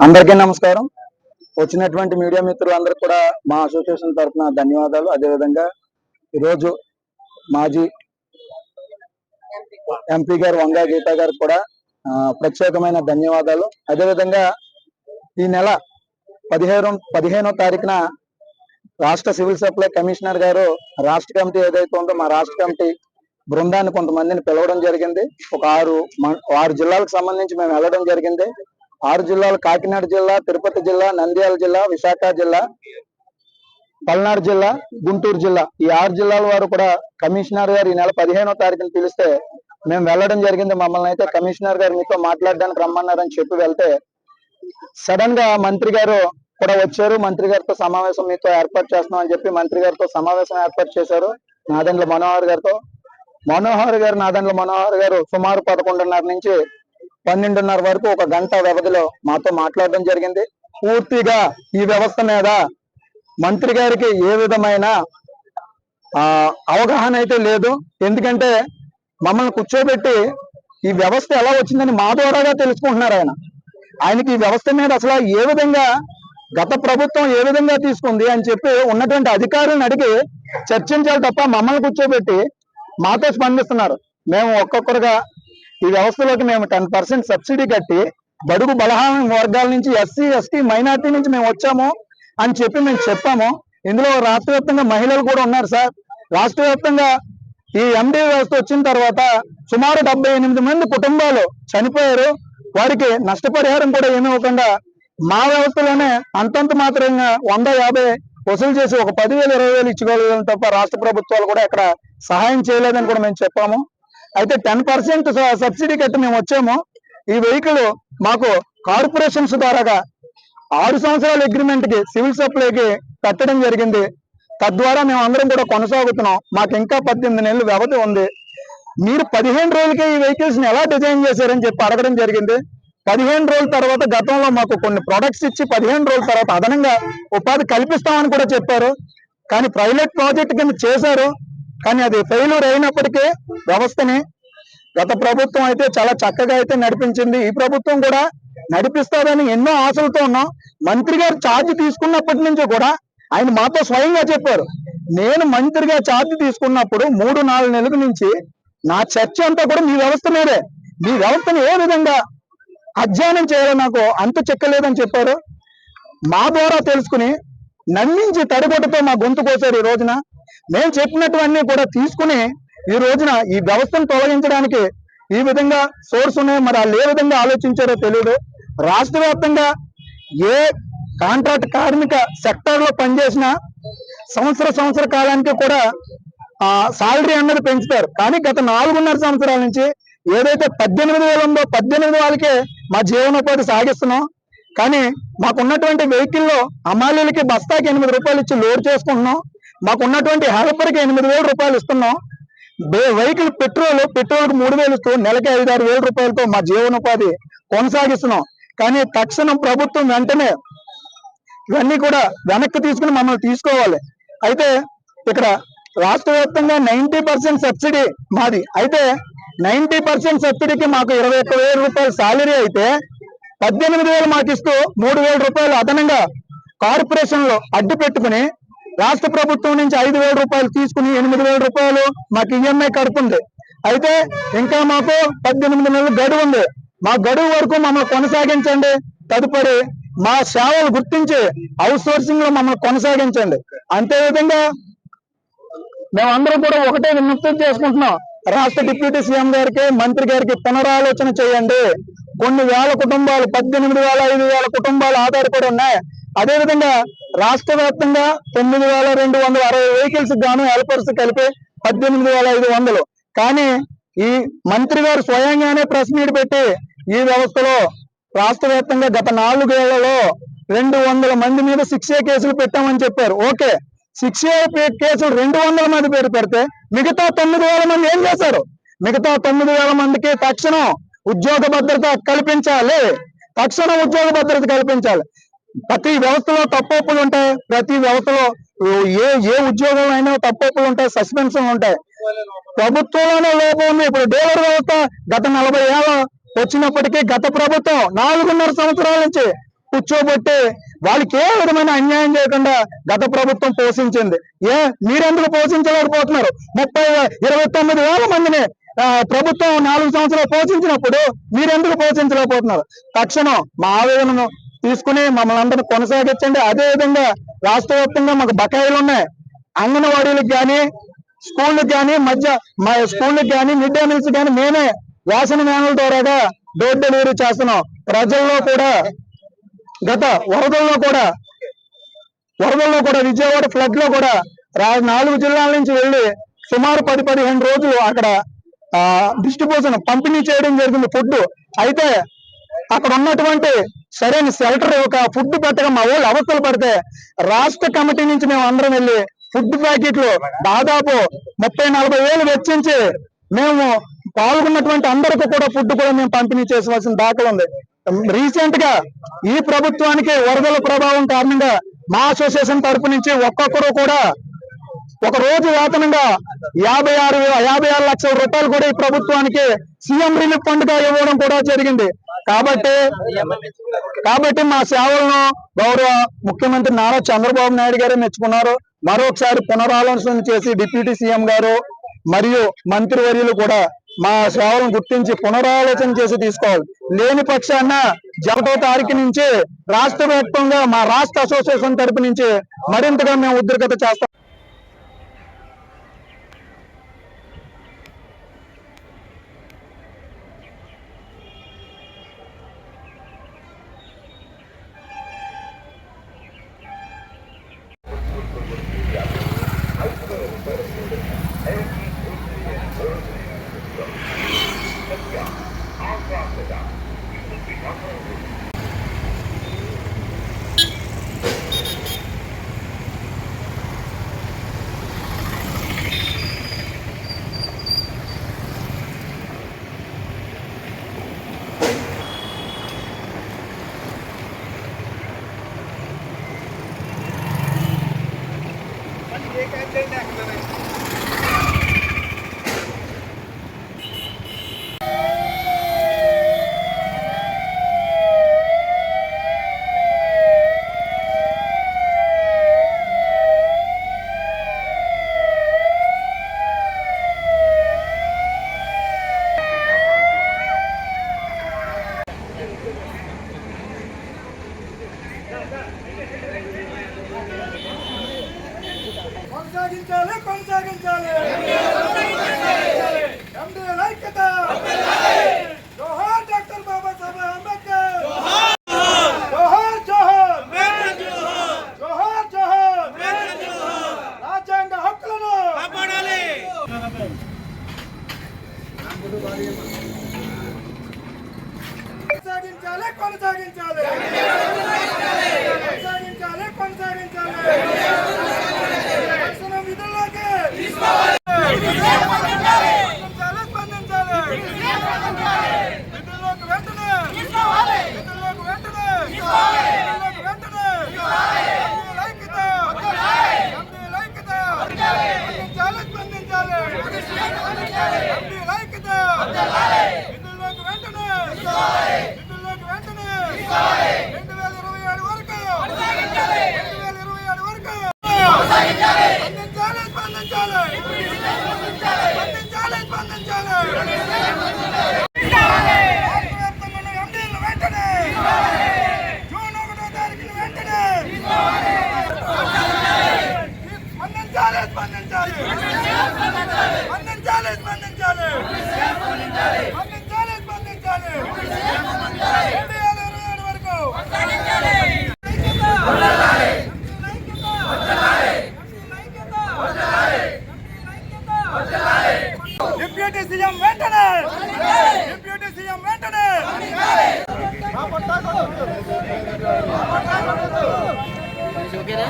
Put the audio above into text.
అందరికీ నమస్కారం. వచ్చినటువంటి మీడియా మిత్రులందరికీ కూడా మా అసోసియేషన్ తరఫున ధన్యవాదాలు. అదేవిధంగా ఈరోజు మాజీ ఎంపీ గారు వంగా గీత గారికి కూడా ప్రత్యేకమైన ధన్యవాదాలు. అదేవిధంగా ఈ నెల 15వ తారీఖున రాష్ట్ర సివిల్ సప్లై కమిషనర్ గారు రాష్ట్ర కమిటీ ఏదైతే ఉందో మా రాష్ట్ర కమిటీ బృందాన్ని కొంతమందిని పిలవడం జరిగింది. ఒక ఆరు జిల్లాలకు సంబంధించి మేము వెళ్ళడం జరిగింది. 6 జిల్లాలు కాకినాడ జిల్లా, తిరుపతి జిల్లా, నంద్యాల జిల్లా, విశాఖ జిల్లా, పల్నాడు జిల్లా, గుంటూరు జిల్లా, ఈ 6 జిల్లాల వారు కూడా కమిషనర్ గారు ఈ నెల 15వ తారీఖున పిలిస్తే మేము వెళ్ళడం జరిగింది. మమ్మల్ని అయితే కమిషనర్ గారు మీతో మాట్లాడడానికి రమ్మన్నారని చెప్పి వెళ్తే సడన్ గా మంత్రి గారు కూడా వచ్చారు. మంత్రి గారితో సమావేశం మీతో ఏర్పాటు చేస్తున్నాం అని చెప్పి మంత్రి గారితో సమావేశం ఏర్పాటు చేశారు. నాదెండ్ల మనోహర్ గారితో. నాదెండ్ల మనోహర్ గారు సుమారు 11:30 నుంచి 12:30 వరకు ఒక గంట వ్యవధిలో మాతో మాట్లాడడం జరిగింది. పూర్తిగా ఈ వ్యవస్థ మీద మంత్రి గారికి ఏ విధమైన అవగాహన అయితే లేదు. ఎందుకంటే మమ్మల్ని కూర్చోబెట్టి ఈ వ్యవస్థ ఎలా వచ్చిందని మా ద్వారాగా తెలుసుకుంటున్నారు. ఆయనకి ఈ వ్యవస్థ మీద అసలు ఏ విధంగా గత ప్రభుత్వం ఏ విధంగా తీసుకుంది అని చెప్పి ఉన్నటువంటి అధికారులను అడిగి చర్చించాలి తప్ప మమ్మల్ని కూర్చోబెట్టి మాతో స్పందిస్తున్నారు. మేము ఒక్కొక్కరుగా ఈ వ్యవస్థలోకి మేము 10% సబ్సిడీ కట్టి బడుగు బలహీన వర్గాల నుంచి ఎస్సీ, ఎస్టీ, మైనార్టీ నుంచి మేము వచ్చాము అని చెప్పి మేము చెప్పాము. ఇందులో రాష్ట్ర వ్యాప్తంగా మహిళలు కూడా ఉన్నారు సార్. రాష్ట్ర వ్యాప్తంగా ఈ ఎండి వ్యవస్థ వచ్చిన తర్వాత సుమారు 78 మంది కుటుంబాలు చనిపోయారు. వారికి నష్టపరిహారం కూడా ఏమీ ఇవ్వకుండా మా వ్యవస్థలోనే అంతంత మాత్రంగా 150 వసూలు చేసి ఒక 10,000, 20,000 ఇచ్చుకోలేదని తప్ప రాష్ట్ర ప్రభుత్వాలు కూడా ఎక్కడ సహాయం చేయలేదని కూడా మేము చెప్పాము. అయితే 10% సబ్సిడీ కట్టి మేము వచ్చాము. ఈ వెహికల్ మాకు కార్పొరేషన్స్ ద్వారాగా 6 సంవత్సరాల అగ్రిమెంట్ కి సివిల్ సప్లైకి పెట్టడం జరిగింది. తద్వారా మేము అందరం కూడా కొనసాగుతున్నాం. మాకు ఇంకా 18 నెలలు వ్యవధి ఉంది. మీరు 15 రోజులకే ఈ వెహికల్స్ ని ఎలా డిజైన్ చేశారని చెప్పి అడగడం జరిగింది. 15 రోజుల తర్వాత గతంలో మాకు కొన్ని ప్రొడక్ట్స్ ఇచ్చి 15 రోజుల తర్వాత అదనంగా ఉపాధి కల్పిస్తామని కూడా చెప్పారు. కానీ పైలట్ ప్రాజెక్ట్ కింద చేశారు. కానీ అది ఫెయిల్యూర్ అయినప్పటికీ వ్యవస్థని గత ప్రభుత్వం అయితే చాలా చక్కగా అయితే నడిపించింది. ఈ ప్రభుత్వం కూడా నడిపిస్తారని ఎన్నో ఆశలతో ఉన్నాం. మంత్రి గారు ఛార్జ్ తీసుకున్నప్పటి నుంచి కూడా ఆయన మాతో స్వయంగా చెప్పారు. నేను మంత్రిగా ఛార్జ్ తీసుకున్నప్పుడు 3-4 నెలల నుంచి నా చర్చ అంతా కూడా మీ వ్యవస్థ మీదే. మీ వ్యవస్థను ఏ విధంగా అధ్యయనం చేయాలో నాకు అంత చెక్కలేదని చెప్పారు. మా ద్వారా తెలుసుకుని నమ్మించి తడిగొట్టుతో మా గొంతు కోసారు. ఈ రోజున మేము చెప్పినటువన్నీ కూడా తీసుకుని ఈ రోజున ఈ వ్యవస్థను తొలగించడానికి ఈ విధంగా సోర్స్ ఉన్నాయి. మరి వాళ్ళు ఏ విధంగా ఆలోచించారో తెలియదు. రాష్ట్ర వ్యాప్తంగా ఏ కాంట్రాక్ట్ కార్మిక సెక్టర్ లో పనిచేసిన సంవత్సర కాలానికి కూడా సాలరీ అన్నది పెంచుతారు. కానీ గత 4.5 సంవత్సరాల నుంచి ఏదైతే 18,000 ఉందో 18 వాళ్ళకే మా జీవనోపాధి సాగిస్తున్నాం. కానీ మాకున్నటువంటి వెహికల్లో అమాలీలకి బస్తాకి 8 రూపాయలు ఇచ్చి లోడ్ చేసుకుంటున్నాం. మాకున్నటువంటి హెల్పర్కి 8,000 రూపాయలు ఇస్తున్నాం. వెహికల్ పెట్రోల్కి 3,000 ఇస్తూ నెలకి 5-6 వేల రూపాయలతో మా జీవనోపాధి కొనసాగిస్తున్నాం. కానీ తక్షణం ప్రభుత్వం వెంటనే ఇవన్నీ కూడా వెనక్కి తీసుకుని మమ్మల్ని తీసుకోవాలి. అయితే ఇక్కడ రాష్ట్ర వ్యాప్తంగా 90% సబ్సిడీ మాది. అయితే 90% సబ్సిడీకి మాకు 21,000 రూపాయలు సాలరీ అయితే 18,000 మాకు ఇస్తూ 3,000 రూపాయలు అదనంగా కార్పొరేషన్ లో అడ్డు పెట్టుకుని రాష్ట్ర ప్రభుత్వం నుంచి 5,000 రూపాయలు తీసుకుని 8,000 రూపాయలు మాకు ఈఎంఐ కడుతుంది. అయితే ఇంకా మాకు 18 నెలలు గడువు ఉంది. మా గడువు వరకు మమ్మల్ని కొనసాగించండి. తదుపరి మా సేవలు గుర్తించి అవుట్ సోర్సింగ్ లో మమ్మల్ని కొనసాగించండి. అంతే విధంగా మేమందరం కూడా ఒకటే విజ్ఞప్తి చేసుకుంటున్నాం. రాష్ట్ర డిప్యూటీ సీఎం గారికి, మంత్రి గారికి పునరాలోచన చేయండి. కొన్ని వేల కుటుంబాలు 18,000-5,000 కుటుంబాలు ఆధారపడి ఉన్నాయి. అదేవిధంగా రాష్ట్ర వ్యాప్తంగా 9,260 వెహికల్స్ గాను హెల్పర్స్ కలిపి 18,500. కానీ ఈ మంత్రి గారు స్వయంగానే ప్రెస్ మీట్ పెట్టి ఈ వ్యవస్థలో రాష్ట్ర వ్యాప్తంగా గత 4 ఏళ్లలో 200 మంది మీద 6A కేసులు పెట్టామని చెప్పారు. ఓకే, 6A కేసులు 200 మంది పేరు పెడితే మిగతా 9,000 మంది ఏం చేశారు? మిగతా 9,000 మందికి తక్షణం ఉద్యోగ భద్రత కల్పించాలి. ప్రతి వ్యవస్థలో తప్పొప్పులు ఉంటాయి. ప్రతి వ్యవస్థలో ఏ ఉద్యోగం అయినా తప్పొప్పులు ఉంటాయి, సస్పెన్షన్ ఉంటాయి. ప్రభుత్వంలోనే లోపం ఉంది. ఇప్పుడు డీలర్ వ్యవస్థ గత 40 ఏళ్ళ వచ్చినప్పటికీ గత ప్రభుత్వం 4.5 సంవత్సరాల నుంచి కూర్చోబెట్టి వాళ్ళకి ఏ విధమైన అన్యాయం చేయకుండా గత ప్రభుత్వం పోషించింది. మీరెందుకు పోషించలేకపోతున్నారు? 29,000 మందిని ప్రభుత్వం 4 సంవత్సరాలు పోషించినప్పుడు మీరెందుకు పోషించలేకపోతున్నారు? తక్షణం మా ఆవేదనను తీసుకుని మమ్మల్ని అందరినీ కొనసాగించండి. అదే విధంగా రాష్ట్ర వ్యాప్తంగా మాకు బకాయిలు ఉన్నాయి. అంగన్వాడీలకు కానీ స్కూళ్ళకి కానీ స్కూళ్ళకి కానీ మిడ్ డే మీల్స్ కానీ మేమే వ్యాసన వ్యానుల ద్వారాగా డోర్ డెలివరీ చేస్తున్నాం. ప్రజల్లో కూడా గత వరదల్లో కూడా విజయవాడ ఫ్లడ్ లో కూడా 4 జిల్లాల నుంచి వెళ్ళి సుమారు 10-15 రోజులు అక్కడ డిస్ట్రిబ్యూషన్ పంపిణీ చేయడం జరిగింది ఫుడ్. అయితే అక్కడ ఉన్నటువంటి సరైన షెల్టర్ ఒక ఫుడ్ పెట్టగా మా వాళ్ళు అవస్థలు పడితే రాష్ట్ర కమిటీ నుంచి మేము అందరం వెళ్ళి ఫుడ్ ప్యాకెట్లు దాదాపు 30-40 వేలు వెచ్చించి మేము పాల్గొన్నటువంటి అందరికీ కూడా ఫుడ్ కూడా మేము పంపిణీ చేసవలసిన దాఖలు ఉంది. రీసెంట్ గా ఈ ప్రభుత్వానికి వరదల ప్రభావం కారణంగా మా అసోసియేషన్ తరపు నుంచి ఒక్కొక్కరు కూడా ఒక రోజు వేతనంగా 56 లక్షల రూపాయలు కూడా ఈ ప్రభుత్వానికి సీఎం రిలీఫ్ ఫండ్ గా ఇవ్వడం కూడా జరిగింది. కాబట్టి మా సేవలను గౌరవ ముఖ్యమంత్రి నారా చంద్రబాబు నాయుడు గారు మెచ్చుకున్నారు. మరొకసారి పునరాలోచన చేసి డిప్యూటీ సీఎం గారు మరియు మంత్రివర్యులు కూడా మా సేవలను గుర్తించి పునరాలోచన చేసి తీసుకోవాలి. లేని పక్షాన 1వ తారీఖు నుంచి రాష్ట్ర వ్యాప్తంగా మా రాష్ట్ర అసోసియేషన్ తరపు నుంచి మరింతగా మేము ఉద్రిక్తత చేస్తాం. కొనసాగించాలి ఎండీఎల్ ఐక్యత. జోహార్ డాక్టర్ బాబాసాహెబ్ అంబేద్కర్. జోహార్ జోహార్ జోహార్ జోహార్. రాజ్యాంగ హక్కులను కాపాడాలి. కొనసాగించాలి కొనసాగించాలి కొనసాగించాలి. డిప్యూటీ సీఎం వెంటనే ఓకేనా?